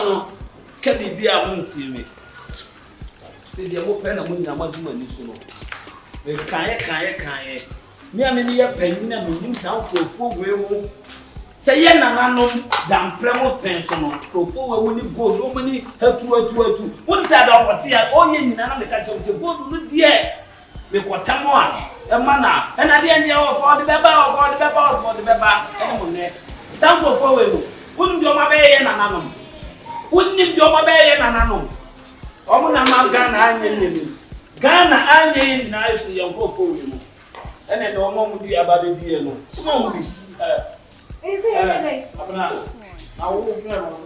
no ka bibia wontie me se de mo pɛ na mo nyina maduma ni so no me kan me a me ye panyin na me nim san krofo we mu se ye nananom dampre mo pen so no krofo we mu ni gold o mu ni atu won ta da wote ya o ye nyina na me ka che se gold no die me kwata mo a e ma na e na de anya o for the beba e mo ne san krofo we mu won di o ma be ye nananom wonnim di o ma be ye nananom o mu na ma Ghana anye na ifu ya nkofo we mu ene no mo mu di ababe di no so mo di abana na wo fu na no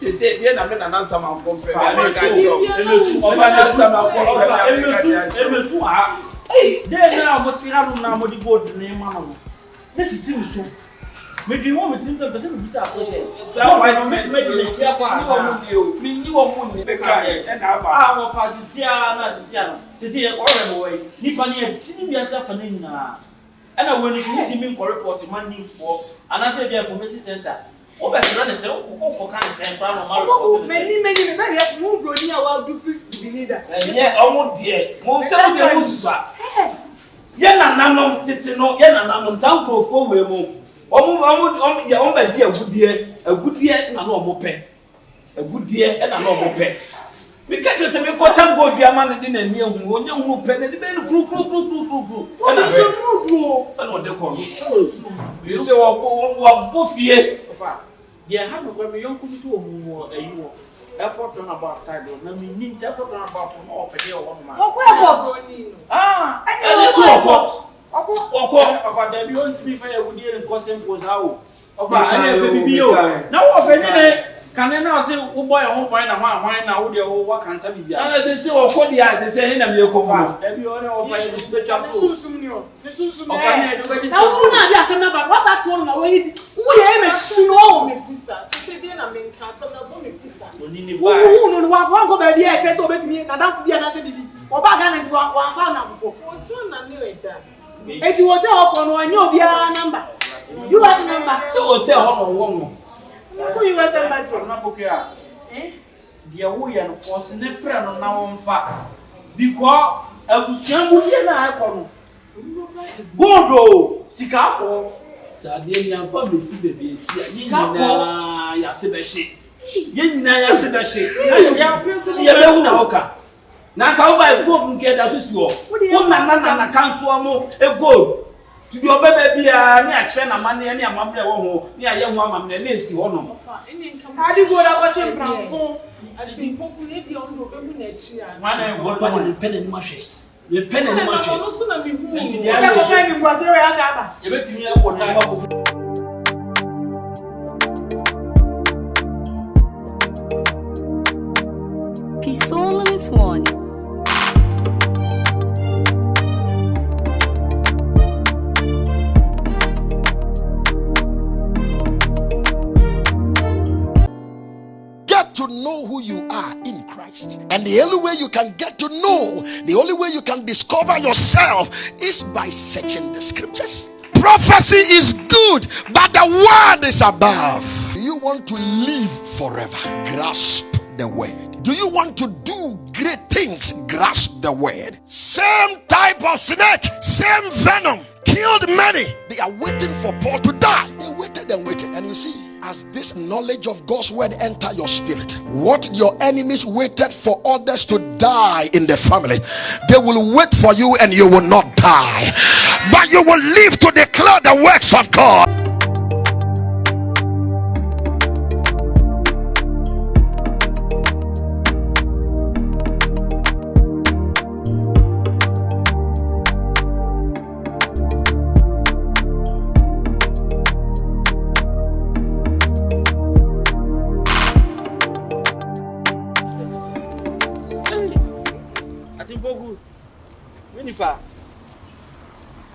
Ese na me na nansa ma ko pre na ka jo o ba nansa ma ko emesu ha de na mo ti ha na mo di gold na ma no na sisi mi so me di wo me tin to be bisa ko de za wa no me di le chia kwa ni wo mu ni be ka e na ba wo fa sisi na sisi e ko re mo we ni pa ni e chini bi asa fa na nyina ana wo ni shi ti mi ko report man news for ana se bi information center o be tira ne se o kan se pra no ma report many me ya mu broni a wa du bi leader ye o mu de mo se mo de mo susa ye na nanom tete no ye na nanom tan krofo we mu ya o ba ji agudie na no mo pe agudie na no mo pe me ka je se me ko tan go bia ma ne de na ni ehu onya hu pe ne de be kru na so mudu na o de ko no se wo bofie fa ye ha no go me yonku bi to omu ayiwo airport on about outside na me ni airport on about no o pe de o wo ma ko airport ani ko Opa da bi on timi fa ya wudi en kosem poza o ofa ani e bibi o na wo fe ni ne kan na o se wo boy ho boy na hwan na wo de wo wakanta bibia na se wo ko dia se ni na me ko fa da bi o na o fa ya bi twa so susum ni o ni susum o fa ni do ba di na wo na bi asem na ba what that one na wo yi wo ye me shino o me pisa se de na me nka asem na bo me pisa oni ni ba wo no wa fa ko ba bi e che so betimi na danfo bia na se bibi wo ba ga na ti wa fa na fo o ti na ni we da eti hotel offer no anya obia number US number so hotel ho no wo no ko US embassy na poke a dia wo ye no force ne frɛ no na wo mfa because abusuamu die na akɔ no godo sika akɔ sa de ni amfa besi bebe esi a nyina ya se be hye ye nyina ya se be hye ya pese ye be hu na hoka na ka over gold nke da so si wo na kanso mo e gold to di obebe bia ni a kire na mane ni amamre wo ho ni aye hu amamre na esi ho no adi gold akoche brafo ati Opoku e bia on do be mu na chi a mana gold ba ni pene ni mahwe ye pene ni mahwe no so na mi hu ya ko fa mi ngwaze we ya aba ye betimi e ko na ba Pisolis one. Get to know who you are in Christ. And the only way you can get to know, the only way you can discover yourself is by searching the scriptures. Prophecy is good, but the word is above. Do you want to live forever? Grasp the word. Do you want to do great things? Grasp the word. Same type of snake, same venom, killed many. They are waiting for Paul to die. They waited and waited. And you see, as this knowledge of God's word enter your spirit, what your enemies waited for others to die in the family, they will wait for you and you will not die, but you will live to declare the works of God.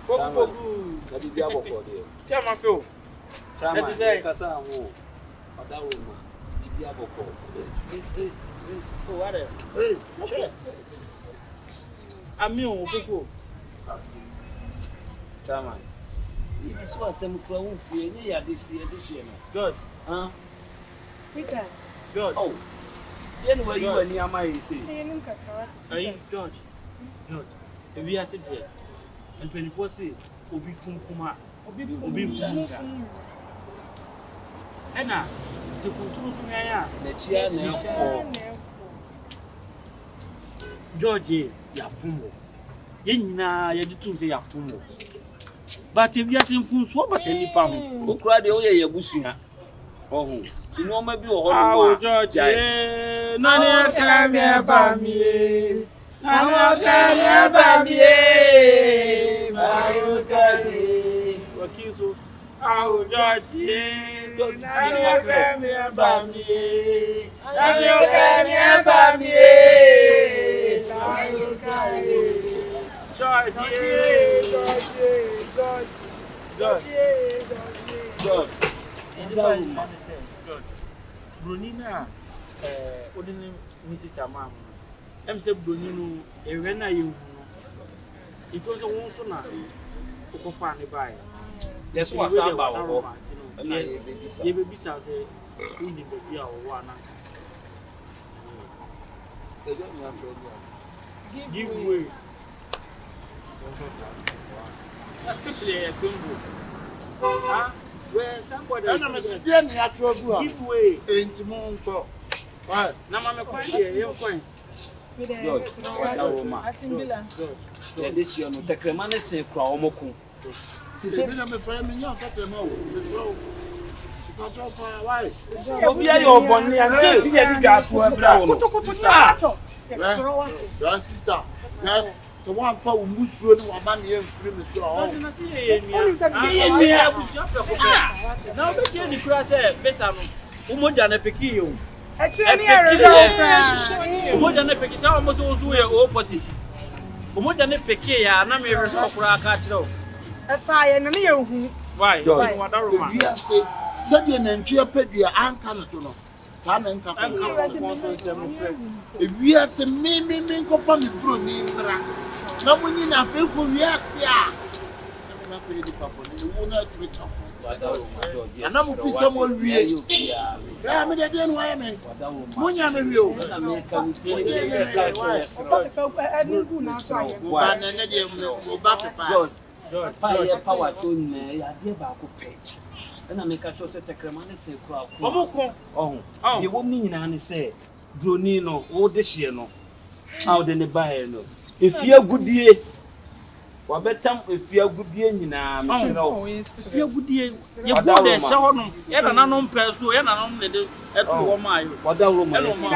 Opoku na bibi aboko de tia ma fe o chama kasa wo oda wo ma bibi aboko o ware ami o Opoku chama This was some clown free. Yeah, this year. God. Huh? Sweetheart. God. Oh. Then where you and your mind say? Hey, George. George. If we are sitting here, and 24 say, Obi Fum Kuma. Obi Fum. Anna, se control from here. The chair now. George, ya fumo. Yenina, ya do say ya fumo. But if you are saying fun, so but any pounds. Who cried the way you bushing? Oh, you know, maybe oh, George, Nana come here by me. Nana come here by me. What you so? Oh, George, Nana come here by me. Nana come here by me. George, George. Bronina, ordinary Mrs. Maaf. I'm saying Bronino, a rena you. It was a one sooner. Oko funny by. That's what's about. Ye baby sounds a baby or one. Give way. That's a symbol. Huh? Where somebody give way. Ain't monto. What? Now, I'm a coin here, you're coin. This year, no take a man say, Opoku. To say, I'm a friend, you're cutting out. So, why? We are your bonnie and getting a got to Your sister. So one power moose road, one man here, free the show. Now, but you the cross, Bessam, Umojana Pekio. Umojana Pekis almost also opposite. Umojana Pekia, and I'm here for our cattle. A fire and a who. Why? We are saying, said your name, your pet, your aunt cannot know. Son and come. If we are saying, me, go from the Bruni. No money na pay for yes ya. Na pay the papa. You will not treat us. And I'm for someone we. Yeah, me dey do why me. Money na we o. Na me can tell you why na na dey o ba papa. Fire power to me, ya dey ba ko page. Na me ka cho se tekrema ne se kura ko. Omoko. Oh. Ye wo mi nyina ne se Broni no, wo de hye no. How de ne buy no. If you are good year, what better if you are good year, you know, if you are good year, you go there, show no, yet an unknown person, and an unknown at 1 mile. What that woman is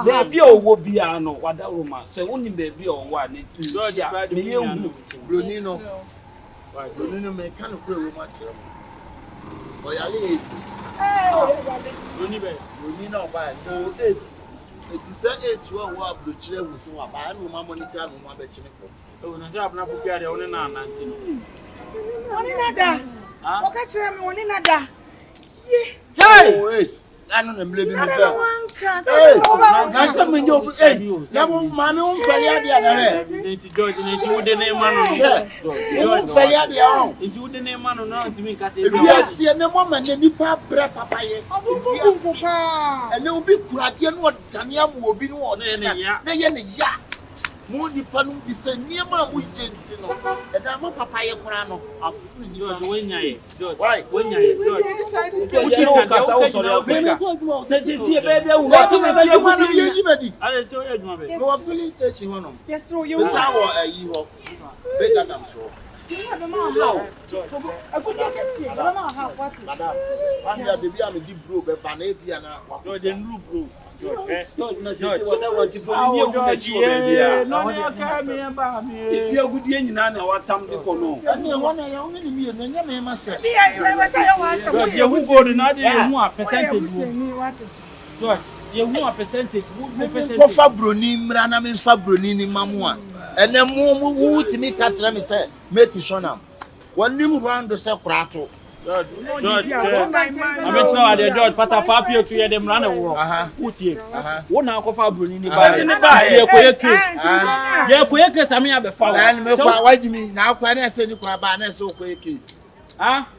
there be a will be a no, what that woman, so only baby or one, it is Brunino. Brunino may kind of grow much. Boy, I Brunino by no is. It is a well work the children who saw a bad woman monitor and one betting. Oh, no, I'm not prepared only now, Nancy. What can you one another? Hey! I don't believe in the nice when you say, Mammy won't fail the George, and you would the name man. You won't fail the own. Into the name man, no, to me, because if you see a woman, then you pop papa, and there will be Kuratian what Tanya will be one. Ya. More dependent be said near my weekends, and I'm a papaya grano of free. Why? When you filling station one. Yes, so you are a year bigger than so. I could not see. I don't know how what. Madam, I'm here to be a deep brew, but Panapiana, what the new brew. If you are good in what time they call no. And you want to only me and your name myself. You will go to another percentage. You want percentage. Fabroni, Ranam, Fabroni, Mamma. And then more to me, catch them, say, make you show them. When you move around the Sacrato, George, I'm not the George, but I papi to hear them run away. Put here. One now cover Obronii by in the bar. Yeah, quick case. I mean, I be found. Why do you mean now? When I say you can buy so quick case.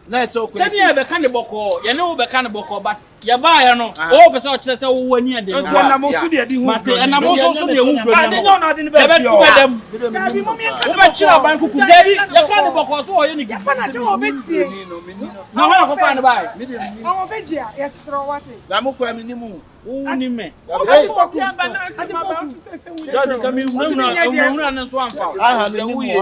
That's so quick. Send you the kind of boko. You know the kind of boko, but you buy, you know. Oh, but so that's all when you do. And I'm also the and I'm also the who. I didn't know nothing about them. You can't boko so you get. Now I go find buy. I'm veggie. Yes, throw what it. I'm going minimum. Who ni me? Opoku. George, come in. I'm running so far. I have the who is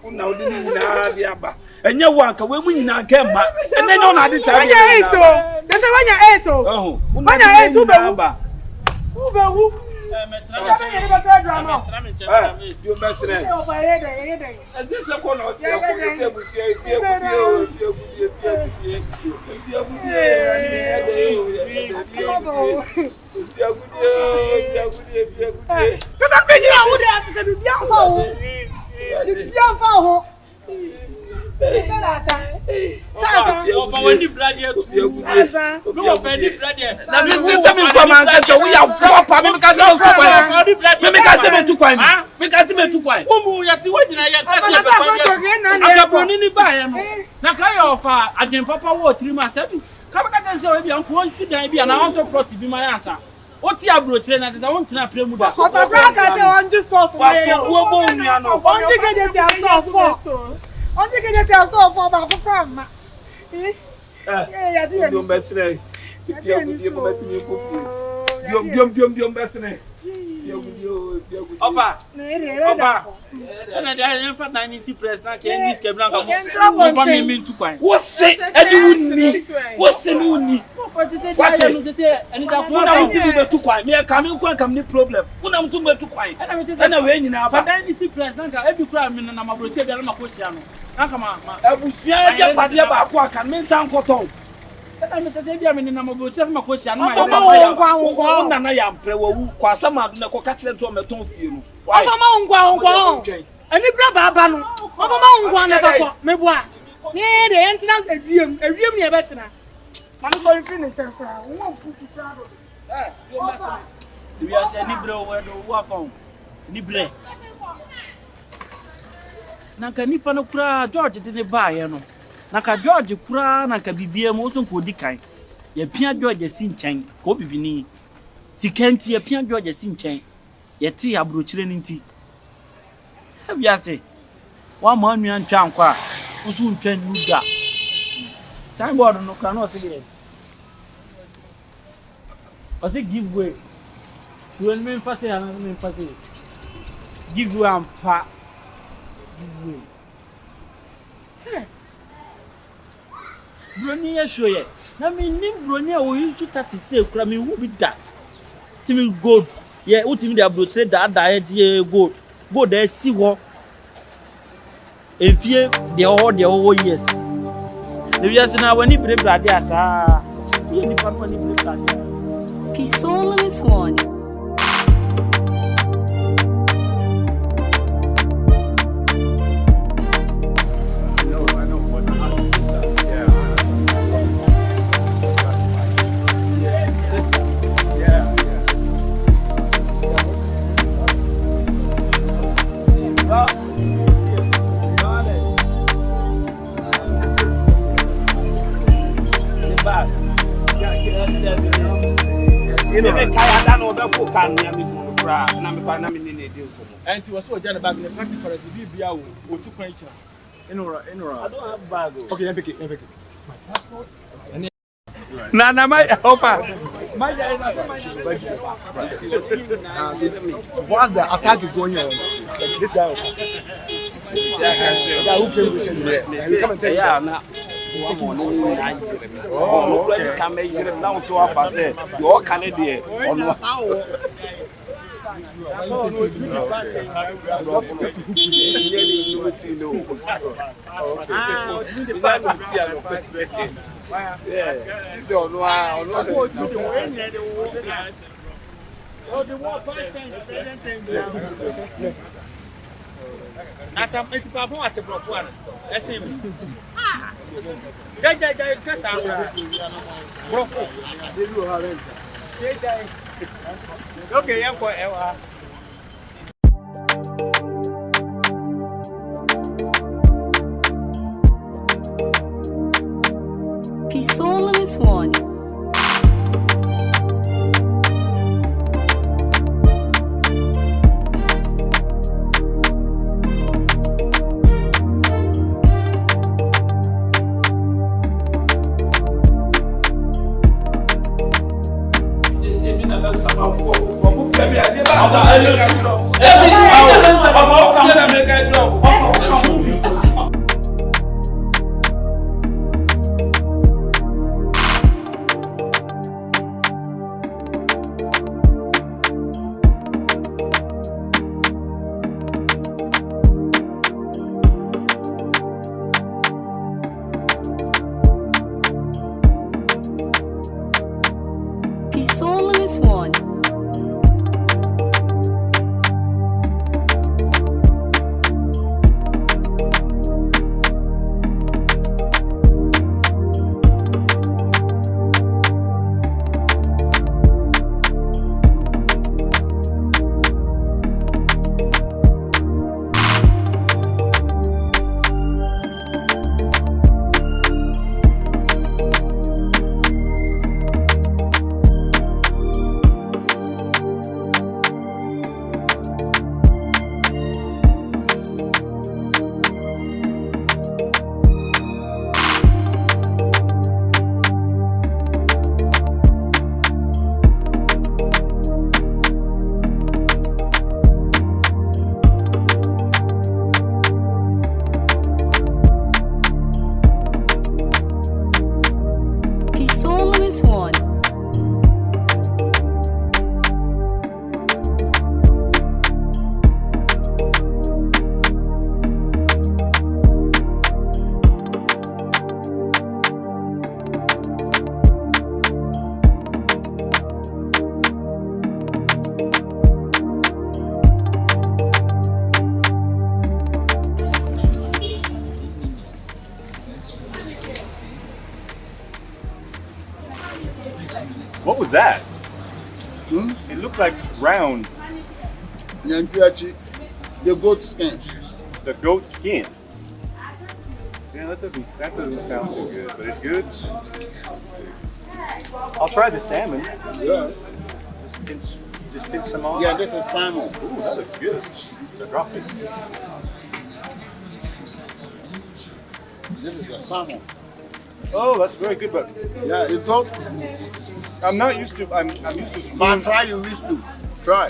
Una odini na dia ba enye wanka we mu nyina kemba ene no na adi tabi wanya eso they say wanya eso wanya eso ba wu you best friend this is ko no What's your brochure? I want to play with that. What a brag I say on this stuff. On the get your stuff for about from. Yeah, you best say. You best say. Offer. And I didn't find any press. Now can this Cobra come me to coin. What's say? What's the money? What say? And it's a phone to coin. Me coming come the problem. When I'm too much to coin. And I win in our fantasy press. Now every crime in a brochure. I'm a question. Now come on. I will share your party about what can mean some cotton. I'm a brochure. My question. I'm Ani braba ba no. Ofama ungwa na fa meboa. Me de entina awiem ne betina. Mama so you finish kra. Wo pupu kra do. You must. We are saying ni bro we do wo afon. Ni bre. Na ka nipa no kra George de ne baaye no. Na ka George kra na ka bibie mo so ko di kan. Ye pia George si nchen ko bibini. Sikanti ye pia George si nchen. Ye ti abrochire ni nti. We are say one man and Chankwa, who soon train Nuda. Signboard no cannot see it. But they give way. You will mean fast and mean fast. Give you a pa. Give way. Obronii show ye. Na me nim Obronii we use to 36 kra me who be that. Timi gold. Yeah, who timi dey brochure that gold. Go there see what if you the all years. The years now when you play blood, yes, you need to play blood. Bilson is one. And he was so generous about the practical BBA or 2 points. I don't have bag. Okay, let me pick it. My passport. Nana, my offer. Once the attack is going on, this guy who came with him, come and tell you. Not a bit of what to block one. That's him. Just okay, I'm quite. Pisolo is one. Pisolo is one. Pisolo is one. What was that? It looked like round. Nyantuachi, the goat skin. The goat skin. Yeah, that doesn't sound too good, but it's good. I'll try the salmon. Yeah. Just pinch some off. Yeah, this is salmon. Ooh, that looks good. So drop it. This is a salmon. Oh, that's very good, but Yeah, it's all. I'm not used to. I'm used to But spoon. try, you wish to. Try.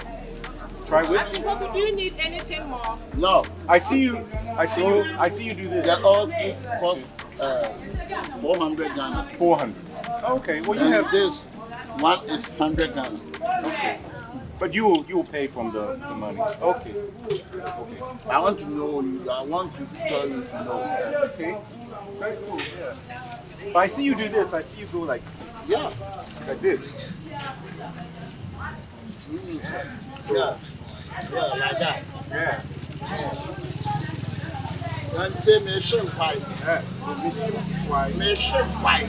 Try which? Opoku, do you need anything more? No. I see you do this. They all three cost 400 Ghana. 400. Okay, well you And have this one is 100 Ghana. but you will pay from the money. Okay. I want to know you. I want to tell you to know. Okay. Very cool. Yeah. But I see you do this. I see you go like Yeah. this. Yeah. Yeah, like that. Yeah. And say mission pipe. Yeah. Mission pipe.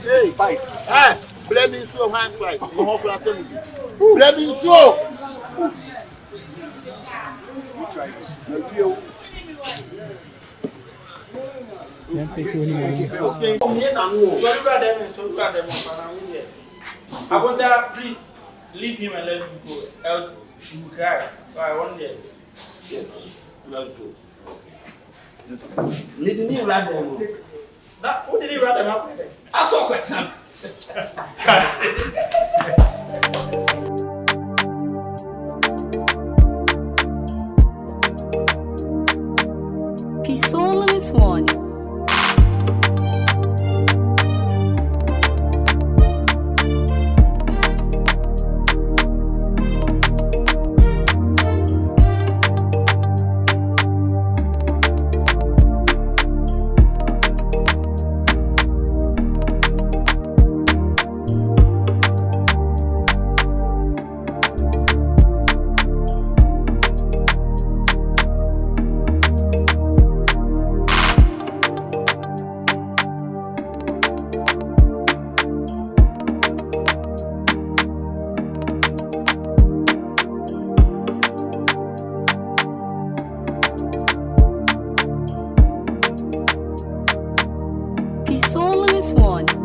Hey, Bite. hey, blaming so hands pipe. No more class. Blaming so. Abonta, please leave him and let him go. Else he will cry. So I want them. Yes, let's go. Need you rather than That what did he rather have? I talk with him. Pisolo is one. Peace Louis One.